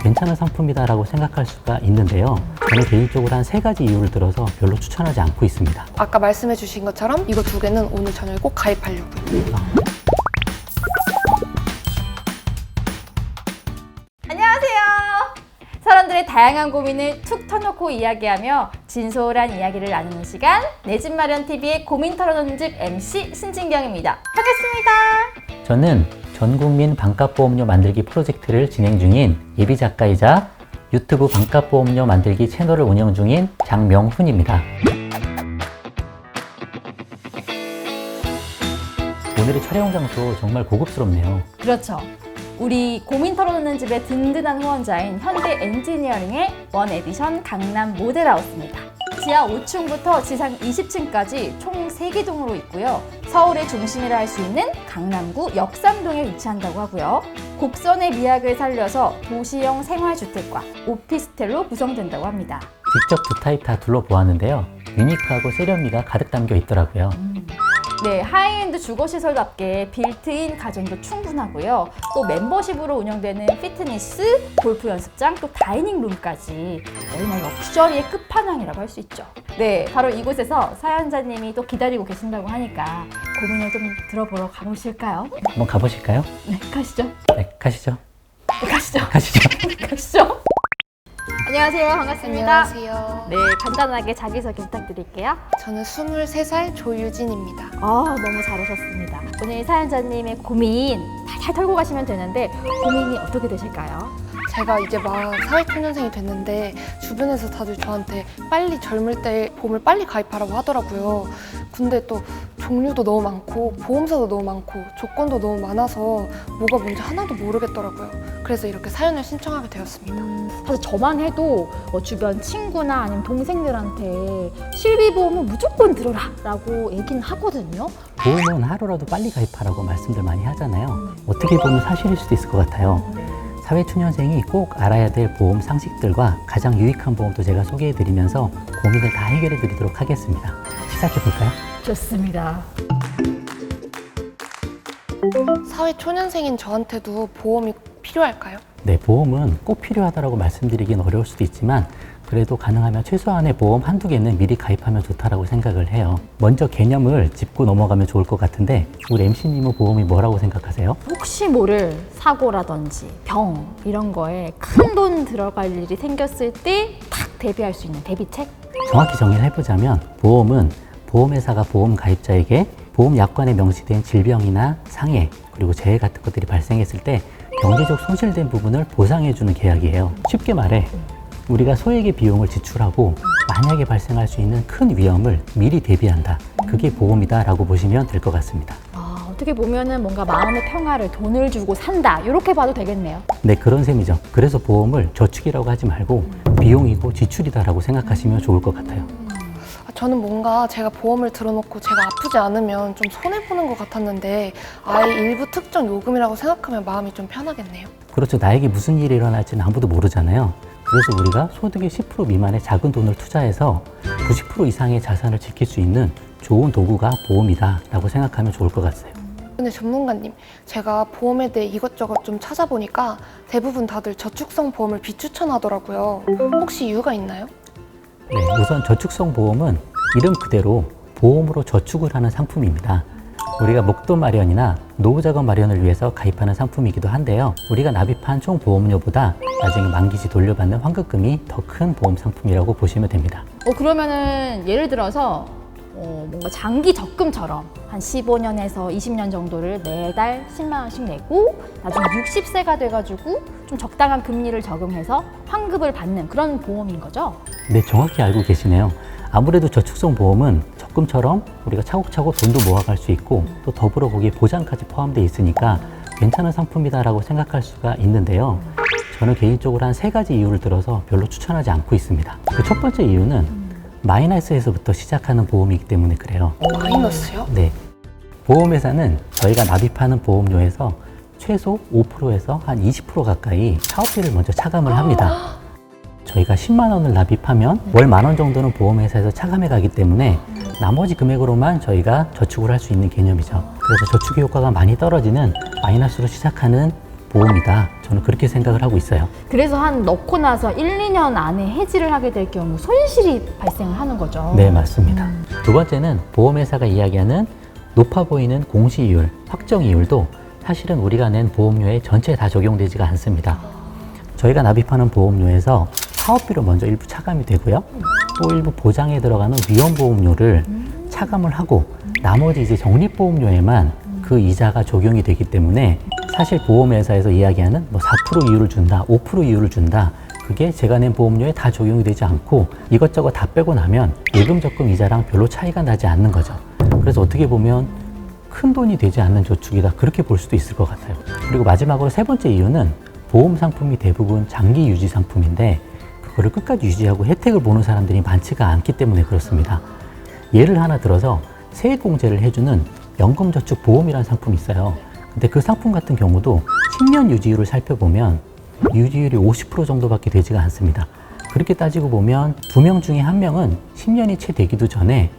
괜찮은 상품이다라고 생각할 수가 있는데요. 저는 개인적으로 한 3가지 이유를 들어서 별로 추천하지 않고 있습니다. 아까 말씀해 주신 것처럼 이거 2개는 오늘 저녁에 꼭 가입하려고요. 안녕하세요. 사람들의 다양한 고민을 툭 터놓고 이야기하며 진솔한 이야기를 나누는 시간, 내 집 마련 TV의 고민 털어놓는 집 MC 신진경입니다. 반갑습니다. 저는 전국민 반값보험료 만들기 프로젝트를 진행 중인 예비 작가이자 유튜브 반값보험료 만들기 채널을 운영 중인 장명훈입니다. 오늘의 촬영 장소 정말 고급스럽네요. 그렇죠. 우리 고민 털어놓는 집의 든든한 후원자인 현대 엔지니어링의 원 에디션 강남 모델하우스입니다. 지하 5층부터 지상 20층까지 총 3개 동으로 있고요. 서울의 중심이라 할 수 있는 강남구 역삼동에 위치한다고 하고요. 곡선의 미학을 살려서 도시형 생활주택과 오피스텔로 구성된다고 합니다. 직접 두 타입 다 둘러보았는데요. 유니크하고 세련미가 가득 담겨 있더라고요. 네, 하이엔드 주거시설답게 빌트인 가전도 충분하고요. 또 멤버십으로 운영되는 피트니스, 골프 연습장, 또 다이닝룸까지 정말 럭셔리의 끝판왕이라고 할 수 있죠. 네, 바로 이곳에서 사연자님이 또 기다리고 계신다고 하니까 고민을 좀 들어보러 가보실까요? 한번 가보실까요? 네, 가시죠. 네, 가시죠. 네, 가시죠. 가시죠. 가시죠. 안녕하세요. 반갑습니다. 안녕하세요. 네, 간단하게 자기소개 부탁드릴게요. 저는 23살 조유진입니다. 너무 잘 오셨습니다. 오늘 사연자님의 고민 잘 털고 가시면 되는데 고민이 어떻게 되실까요? 제가 이제 막 사회초년생이 됐는데 주변에서 다들 저한테 빨리 젊을 때 보험을 빨리 가입하라고 하더라고요. 근데 또 종류도 너무 많고 보험사도 너무 많고 조건도 너무 많아서 뭐가 뭔지 하나도 모르겠더라고요. 그래서 이렇게 사연을 신청하게 되었습니다. 사실 저만 해도 주변 친구나 아니면 동생들한테 실비보험은 무조건 들어라 라고 얘기는 하거든요. 보험은 하루라도 빨리 가입하라고 말씀들 많이 하잖아요. 어떻게 보면 사실일 수도 있을 것 같아요. 사회초년생이 꼭 알아야 될 보험 상식들과 가장 유익한 보험도 제가 소개해드리면서 고민을 다 해결해드리도록 하겠습니다. 시작해볼까요? 좋습니다. 사회초년생인 저한테도 보험이 필요할까요? 네, 보험은 꼭 필요하다고 말씀드리긴 어려울 수도 있지만 그래도 가능하면 최소한의 보험 한두 개는 미리 가입하면 좋다라고 생각을 해요. 먼저 개념을 짚고 넘어가면 좋을 것 같은데 우리 MC님은 보험이 뭐라고 생각하세요? 혹시 모를 사고라든지 병 이런 거에 큰 돈 들어갈 일이 생겼을 때 딱 대비할 수 있는 대비책? 정확히 정의를 해보자면 보험은 보험회사가 보험 가입자에게 보험 약관에 명시된 질병이나 상해 그리고 재해 같은 것들이 발생했을 때 경제적 손실된 부분을 보상해주는 계약이에요. 쉽게 말해 우리가 소액의 비용을 지출하고 만약에 발생할 수 있는 큰 위험을 미리 대비한다. 그게 보험이다 라고 보시면 될 것 같습니다. 어떻게 보면은 뭔가 마음의 평화를 돈을 주고 산다 이렇게 봐도 되겠네요. 네, 그런 셈이죠. 그래서 보험을 저축이라고 하지 말고 비용이고 지출이다라고 생각하시면 좋을 것 같아요. 저는 뭔가 제가 보험을 들어놓고 제가 아프지 않으면 좀 손해보는 것 같았는데 아예 일부 특정 요금이라고 생각하면 마음이 좀 편하겠네요. 그렇죠. 나에게 무슨 일이 일어날지는 아무도 모르잖아요. 그래서 우리가 소득의 10% 미만의 작은 돈을 투자해서 90% 이상의 자산을 지킬 수 있는 좋은 도구가 보험이다 라고 생각하면 좋을 것 같아요. 근데 전문가님, 제가 보험에 대해 이것저것 좀 찾아보니까 대부분 다들 저축성 보험을 비추천하더라고요. 혹시 이유가 있나요? 네, 우선 저축성 보험은 이름 그대로 보험으로 저축을 하는 상품입니다. 우리가 목돈 마련이나 노후 자금 마련을 위해서 가입하는 상품이기도 한데요. 우리가 납입한 총 보험료보다 나중에 만기 시 돌려받는 환급금이 더 큰 보험 상품이라고 보시면 됩니다. 그러면은 예를 들어서 뭔가 장기 적금처럼 한 15년에서 20년 정도를 매달 10만 원씩 내고 나중에 60세가 돼가지고 좀 적당한 금리를 적용해서 환급을 받는 그런 보험인 거죠? 네, 정확히 알고 계시네요. 아무래도 저축성 보험은 적금처럼 우리가 차곡차곡 돈도 모아갈 수 있고 또 더불어 거기에 보장까지 포함되어 있으니까 괜찮은 상품이다라고 생각할 수가 있는데요. 저는 개인적으로 한 3가지 이유를 들어서 별로 추천하지 않고 있습니다. 그 첫 번째 이유는 마이너스에서부터 시작하는 보험이기 때문에 그래요. 마이너스요? 네. 보험회사는 저희가 납입하는 보험료에서 최소 5%에서 한 20% 가까이 사업비를 먼저 차감을 합니다. 저희가 10만 원을 납입하면 월 10,000원 정도는 보험회사에서 차감해 가기 때문에 나머지 금액으로만 저희가 저축을 할 수 있는 개념이죠. 그래서 저축의 효과가 많이 떨어지는 마이너스로 시작하는 보험이다. 저는 그렇게 생각을 하고 있어요. 그래서 한 넣고 나서 1, 2년 안에 해지를 하게 될 경우 손실이 발생을 하는 거죠. 네, 맞습니다. 두 번째는 보험회사가 이야기하는 높아 보이는 공시이율, 확정이율도 사실은 우리가 낸 보험료에 전체에 다 적용되지가 않습니다. 저희가 납입하는 보험료에서 사업비로 먼저 일부 차감이 되고요. 또 일부 보장에 들어가는 위험보험료를 차감을 하고 나머지 이제 적립보험료에만 그 이자가 적용이 되기 때문에 사실 보험회사에서 이야기하는 뭐 4% 이율을 준다, 5% 이율을 준다, 그게 제가 낸 보험료에 다 적용이 되지 않고 이것저것 다 빼고 나면 예금 적금 이자랑 별로 차이가 나지 않는 거죠. 그래서 어떻게 보면 큰 돈이 되지 않는 저축이다, 그렇게 볼 수도 있을 것 같아요. 그리고 마지막으로 세 번째 이유는 보험 상품이 대부분 장기 유지 상품인데 그거를 끝까지 유지하고 혜택을 보는 사람들이 많지가 않기 때문에 그렇습니다. 예를 하나 들어서 세액공제를 해주는 연금저축보험이라는 상품이 있어요. 근데 그 상품 같은 경우도 10년 유지율을 살펴보면 유지율이 50% 정도밖에 되지가 않습니다. 그렇게 따지고 보면 2명 중에 1명은 10년이 채 되기도 전에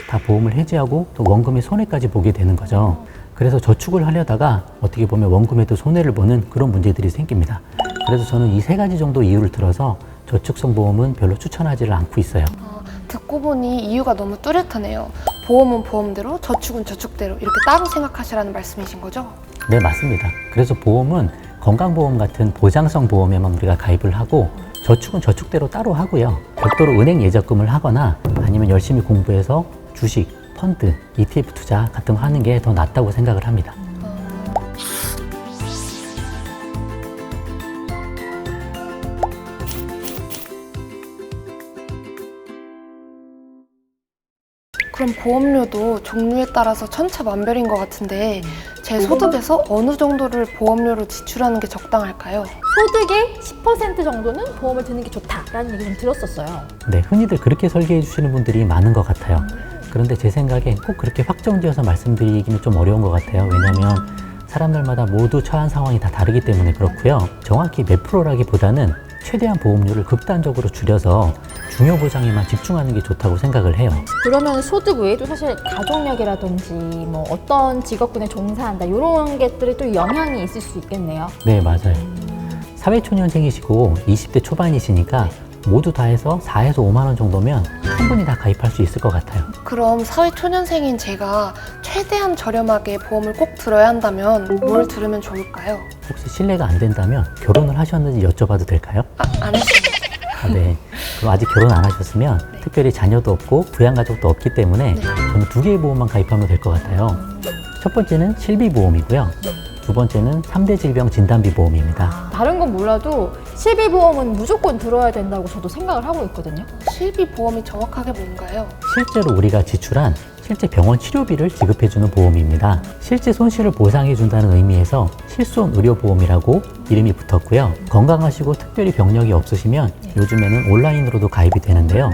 다 보험을 해지하고 또 원금의 손해까지 보게 되는 거죠. 그래서 저축을 하려다가 어떻게 보면 원금에도 손해를 보는 그런 문제들이 생깁니다. 그래서 저는 이 세 가지 정도 이유를 들어서 저축성 보험은 별로 추천하지를 않고 있어요. 듣고 보니 이유가 너무 뚜렷하네요. 보험은 보험대로, 저축은 저축대로 이렇게 따로 생각하시라는 말씀이신 거죠? 네, 맞습니다. 그래서 보험은 건강보험 같은 보장성 보험에만 우리가 가입을 하고 저축은 저축대로 따로 하고요. 별도로 은행 예적금을 하거나 아니면 열심히 공부해서 주식, 펀드, ETF 투자 같은 거 하는 게 더 낫다고 생각을 합니다. 그럼 보험료도 종류에 따라서 천차만별인 것 같은데 제 소득에서 어느 정도를 보험료로 지출하는 게 적당할까요? 소득의 10% 정도는 보험을 드는 게 좋다라는 얘기 좀 들었었어요. 네, 흔히들 그렇게 설계해 주시는 분들이 많은 것 같아요. 그런데 제 생각에 꼭 그렇게 확정지어서 말씀드리기는 좀 어려운 것 같아요. 왜냐하면 사람들마다 모두 처한 상황이 다 다르기 때문에 그렇고요. 정확히 몇 프로라기보다는 최대한 보험료를 극단적으로 줄여서 중요 보장에만 집중하는 게 좋다고 생각을 해요. 그러면 소득 외에도 사실 가족력이라든지 뭐 어떤 직업군에 종사한다 이런 것들이 또 영향이 있을 수 있겠네요. 네, 맞아요. 사회초년생이시고 20대 초반이시니까 모두 다 해서 4에서 5만 원 정도면 충분히 다 가입할 수 있을 것 같아요. 그럼 사회초년생인 제가 최대한 저렴하게 보험을 꼭 들어야 한다면 뭘 들으면 좋을까요? 혹시 실례가 안 된다면 결혼을 하셨는지 여쭤봐도 될까요? 안 했습니다. 아, 네. 그럼 아직 결혼 안 하셨으면 특별히 자녀도 없고 부양가족도 없기 때문에 저는 2개의 보험만 가입하면 될 것 같아요. 첫 번째는 실비보험이고요. 두 번째는 3대 질병 진단비 보험입니다. 다른 건 몰라도 실비보험은 무조건 들어야 된다고 저도 생각을 하고 있거든요. 실비보험이 정확하게 뭔가요? 실제로 우리가 지출한 실제 병원 치료비를 지급해주는 보험입니다. 실제 손실을 보상해준다는 의미에서 실손 의료보험이라고 이름이 붙었고요. 건강하시고 특별히 병력이 없으시면 요즘에는 온라인으로도 가입이 되는데요.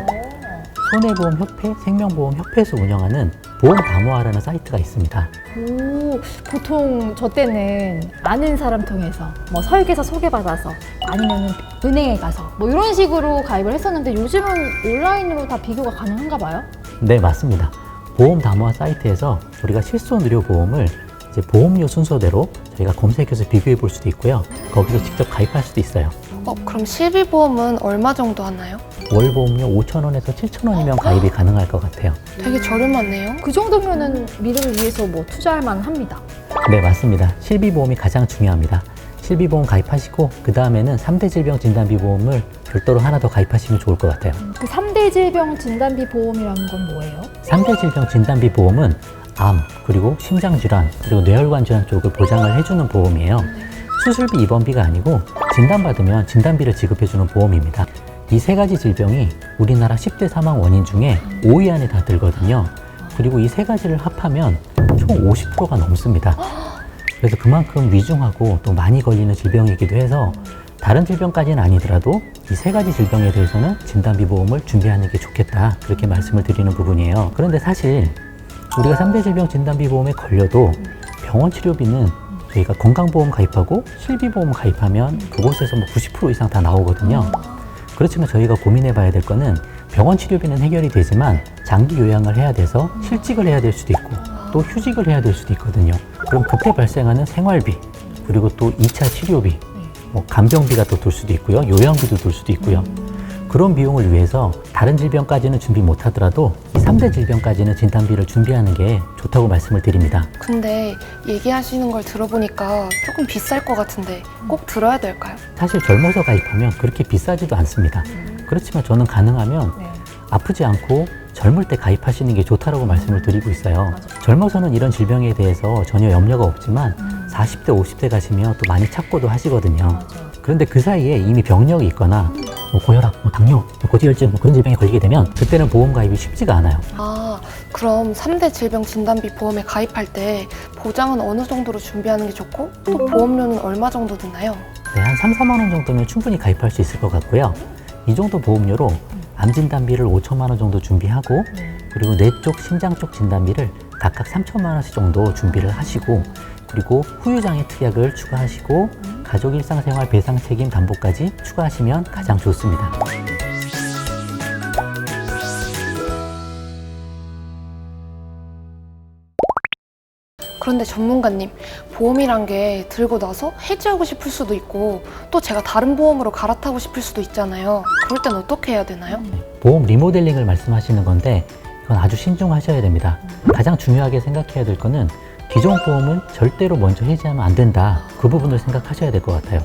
손해보험협회, 생명보험협회에서 운영하는 보험담화라는 사이트가 있습니다. 오, 보통 저 때는 아는 사람 통해서 뭐 설계사 소개받아서 아니면 은행에 가서 뭐 이런 식으로 가입을 했었는데 요즘은 온라인으로 다 비교가 가능한가 봐요? 네, 맞습니다. 보험담화 사이트에서 우리가 실손 의료보험을 이제 보험료 순서대로 저희가 검색해서 비교해 볼 수도 있고요. 거기서 직접 가입할 수도 있어요. 그럼 실비보험은 얼마 정도 하나요? 월 보험료 5,000원에서 7,000원이면 가입이 가능할 것 같아요. 되게 저렴하네요. 그 정도면은 미래를 위해서 뭐 투자할 만합니다. 네, 맞습니다. 실비보험이 가장 중요합니다. 실비보험 가입하시고 그 다음에는 3대 질병 진단비 보험을 별도로 하나 더 가입하시면 좋을 것 같아요. 그 3대 질병 진단비 보험이라는 건 뭐예요? 3대 질병 진단비 보험은 암, 그리고 심장질환, 그리고 뇌혈관 질환 쪽을 보장을 해주는 보험이에요. 수술비 입원비가 아니고 진단받으면 진단비를 지급해주는 보험입니다. 이 세 가지 질병이 우리나라 10대 사망 원인 중에 5위 안에 다 들거든요. 그리고 이 세 가지를 합하면 총 50%가 넘습니다. 그래서 그만큼 위중하고 또 많이 걸리는 질병이기도 해서 다른 질병까지는 아니더라도 이 세 가지 질병에 대해서는 진단비 보험을 준비하는 게 좋겠다, 그렇게 말씀을 드리는 부분이에요. 그런데 사실 우리가 3대 질병 진단비 보험에 걸려도 병원 치료비는 저희가 건강보험 가입하고 실비보험 가입하면 그곳에서 뭐 90% 이상 다 나오거든요. 그렇지만 저희가 고민해 봐야 될 거는 병원 치료비는 해결이 되지만 장기 요양을 해야 돼서 실직을 해야 될 수도 있고 또 휴직을 해야 될 수도 있거든요. 그럼 그때 발생하는 생활비, 그리고 또 2차 치료비, 뭐 간병비가 또 들 수도 있고요. 요양비도 들 수도 있고요. 그런 비용을 위해서 다른 질병까지는 준비 못 하더라도 이 3대 질병까지는 진단비를 준비하는 게 좋다고 말씀을 드립니다. 근데 얘기하시는 걸 들어보니까 조금 비쌀 것 같은데 꼭 들어야 될까요? 사실 젊어서 가입하면 그렇게 비싸지도 않습니다. 그렇지만 저는 가능하면 네. 아프지 않고 젊을 때 가입하시는 게 좋다라고 말씀을 드리고 있어요. 젊어서는 이런 질병에 대해서 전혀 염려가 없지만 40대, 50대 가시면 또 많이 찾고도 하시거든요. 그런데 그 사이에 이미 병력이 있거나 뭐 고혈압, 뭐 당뇨, 뭐 고지혈증 뭐 그런 질병에 걸리게 되면 그때는 보험 가입이 쉽지가 않아요. 아, 그럼 3대 질병 진단비 보험에 가입할 때 보장은 어느 정도로 준비하는 게 좋고 또 보험료는 얼마 정도 드나요? 네, 한 3, 4만 원 정도면 충분히 가입할 수 있을 것 같고요. 이 정도 보험료로 암 진단비를 5천만 원 정도 준비하고 그리고 뇌 쪽, 심장 쪽 진단비를 각각 3천만 원씩 정도 준비를 하시고 그리고 후유장애 특약을 추가하시고 가족 일상생활 배상 책임 담보까지 추가하시면 가장 좋습니다. 그런데 전문가님, 보험이란 게 들고 나서 해지하고 싶을 수도 있고 또 제가 다른 보험으로 갈아타고 싶을 수도 있잖아요. 그럴 땐 어떻게 해야 되나요? 보험 리모델링을 말씀하시는 건데 이건 아주 신중하셔야 됩니다. 가장 중요하게 생각해야 될 거는 기존 보험은 절대로 먼저 해지하면 안 된다. 그 부분을 생각하셔야 될 것 같아요.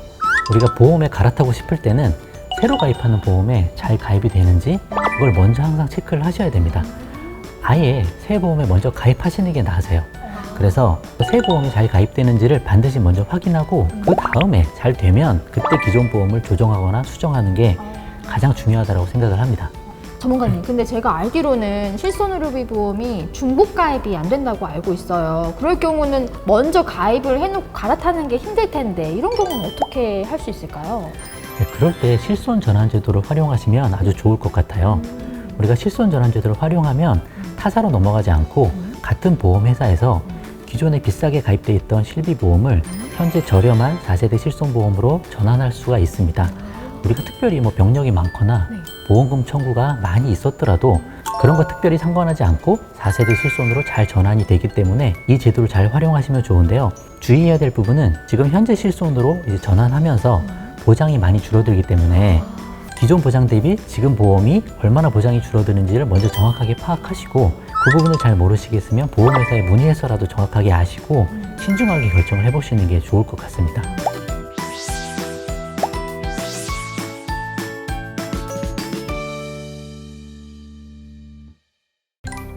우리가 보험에 갈아타고 싶을 때는 새로 가입하는 보험에 잘 가입이 되는지 그걸 먼저 항상 체크를 하셔야 됩니다. 아예 새 보험에 먼저 가입하시는 게 나으세요. 그래서 새 보험이 잘 가입되는지를 반드시 먼저 확인하고 그 다음에 잘 되면 그때 기존 보험을 조정하거나 수정하는 게 가장 중요하다고 생각을 합니다. 전문가님, 근데 제가 알기로는 실손의료비 보험이 중복 가입이 안 된다고 알고 있어요. 그럴 경우는 먼저 가입을 해놓고 갈아타는 게 힘들 텐데 이런 경우는 어떻게 할 수 있을까요? 네, 그럴 때 실손 전환 제도를 활용하시면 아주 좋을 것 같아요. 우리가 실손 전환 제도를 활용하면 타사로 넘어가지 않고 같은 보험회사에서 기존에 비싸게 가입돼 있던 실비보험을 현재 저렴한 4세대 실손보험으로 전환할 수가 있습니다. 우리가 특별히 뭐 병력이 많거나 보험금 청구가 많이 있었더라도 그런 거 특별히 상관하지 않고 4세대 실손으로 잘 전환이 되기 때문에 이 제도를 잘 활용하시면 좋은데요. 주의해야 될 부분은 지금 현재 실손으로 이제 전환하면서 보장이 많이 줄어들기 때문에 기존 보장 대비 지금 보험이 얼마나 보장이 줄어드는지를 먼저 정확하게 파악하시고 그 부분을 잘 모르시겠으면 보험회사에 문의해서라도 정확하게 아시고 신중하게 결정을 해보시는 게 좋을 것 같습니다.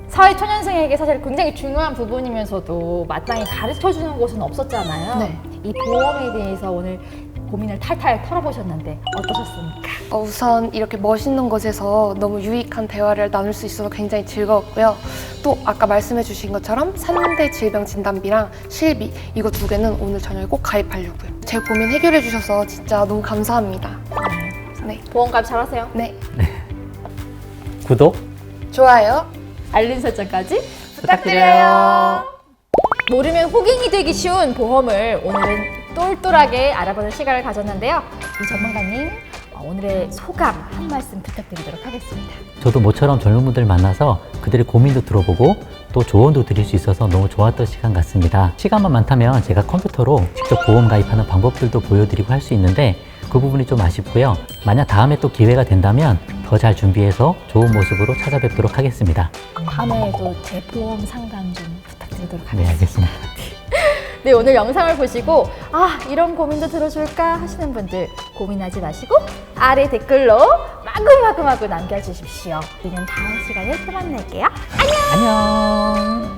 사회초년생에게 사실 굉장히 중요한 부분이면서도 마땅히 가르쳐주는 곳은 없었잖아요. 네. 이 보험에 대해서 오늘 고민을 탈탈 털어보셨는데 어떠셨습니까? 우선 이렇게 멋있는 곳에서 너무 유익한 대화를 나눌 수 있어서 굉장히 즐거웠고요. 또 아까 말씀해 주신 것처럼 3대 질병 진단비랑 실비 이거 두 개는 오늘 저녁에 꼭 가입하려고요. 제 고민 해결해 주셔서 진짜 너무 감사합니다. 네. 보험 가입 잘하세요. 네. 구독, 좋아요. 알림 설정까지 부탁드려요. 모르면 호갱이 되기 쉬운 보험을 오늘은 똘똘하게 알아보는 시간을 가졌는데요. 이 전문가님 오늘의 소감 한 말씀 부탁드리도록 하겠습니다. 저도 모처럼 젊은 분들 만나서 그들의 고민도 들어보고 또 조언도 드릴 수 있어서 너무 좋았던 시간 같습니다. 시간만 많다면 제가 컴퓨터로 직접 보험 가입하는 방법들도 보여드리고 할 수 있는데 그 부분이 좀 아쉽고요. 만약 다음에 또 기회가 된다면 더 잘 준비해서 좋은 모습으로 찾아뵙도록 하겠습니다. 다음에도 제 보험 상담 좀 부탁드리도록 네, 하겠습니다. 알겠습니다. 네, 오늘 영상을 보시고 이런 고민도 들어줄까 하시는 분들 고민하지 마시고 아래 댓글로 마구마구 남겨주십시오. 우리는 다음 시간에 또 만날게요. 안녕!